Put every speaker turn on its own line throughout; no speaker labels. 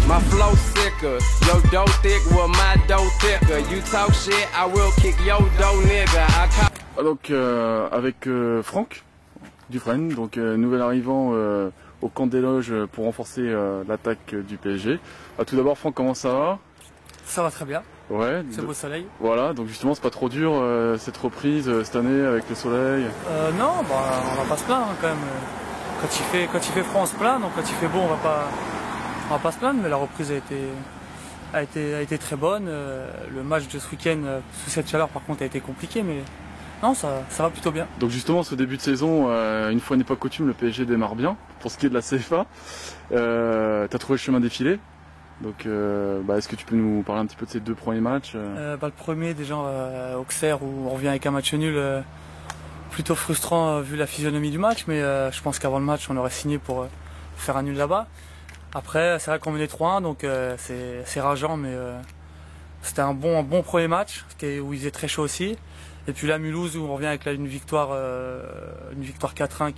My flow sicker, your dough thick, well my dough thicker. You talk shit, I will kick your dough nigga.
Donc avec Franck Dufresne, donc nouvel arrivant au camp des loges pour renforcer l'attaque du PSG. Tout d'abord Franck, comment ça va?
Ça va très bien.
Ouais.
C'est beau soleil.
Voilà, donc justement c'est pas trop dur cette reprise cette année avec le soleil.
Non, bah, on va pas se plaindre hein, quand même. Quand il fait froid on se plaint, donc quand il fait beau on va pas se plaindre, mais la reprise a été très bonne. Le match de ce week-end sous cette chaleur par contre a été compliqué, mais non, ça va plutôt bien.
Donc justement ce début de saison, une fois n'est pas coutume, le PSG démarre bien pour ce qui est de la CFA. T'as trouvé le chemin défilé. Donc est-ce que tu peux nous parler un petit peu de ces deux premiers matchs?
Le premier déjà Auxerre où on revient avec un match nul plutôt frustrant vu la physionomie du match, mais je pense qu'avant le match on aurait signé pour faire un nul là-bas. Après c'est vrai qu'on menait 3-1 donc c'est rageant, mais c'était un bon premier match où il faisait très chaud aussi. Et puis là Mulhouse où on revient avec une victoire 4-1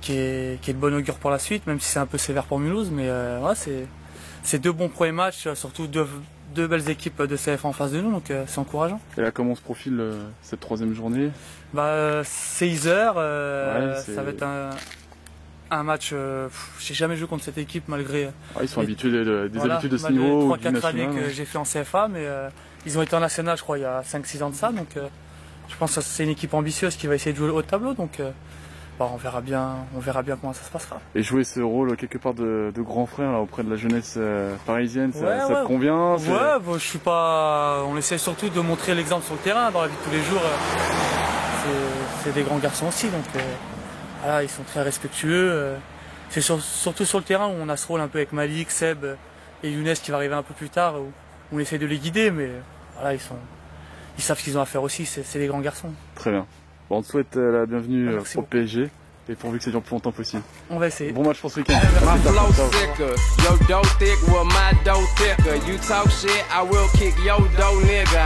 qui est de bon augure pour la suite, même si c'est un peu sévère pour Mulhouse, mais ouais, c'est deux bons premiers matchs, surtout deux belles équipes de CFA en face de nous, donc c'est encourageant.
Et là comment se profile cette troisième journée?
C'est Isère, ça va être un match, j'ai jamais joué contre cette équipe malgré...
ils sont habitués des habitudes de ce niveau.
3-4 années que j'ai fait en CFA, mais ils ont été en national je crois il y a 5-6 ans de ça, donc je pense que c'est une équipe ambitieuse qui va essayer de jouer le haut de tableau, donc on verra bien comment ça se passera. Et
jouer ce rôle quelque part de grand frère là, auprès de la jeunesse parisienne, ça te convient?
Ouais, je suis pas. On essaie surtout de montrer l'exemple sur le terrain, dans la vie de tous les jours. C'est des grands garçons aussi, donc voilà, ils sont très respectueux. C'est surtout sur le terrain où on a ce rôle un peu avec Malik, Seb et Younes qui va arriver un peu plus tard, où on essaie de les guider, mais voilà, ils savent ce qu'ils ont à faire aussi. C'est des grands garçons.
Très bien. Bon, on te souhaite la bienvenue au PSG et pourvu que ça dure le plus longtemps possible.
On va essayer.
Bon match pour ce week-end.
My flow sicker, your dough thick, well my dough thicker. You talk shit, I will kick your dough nigga.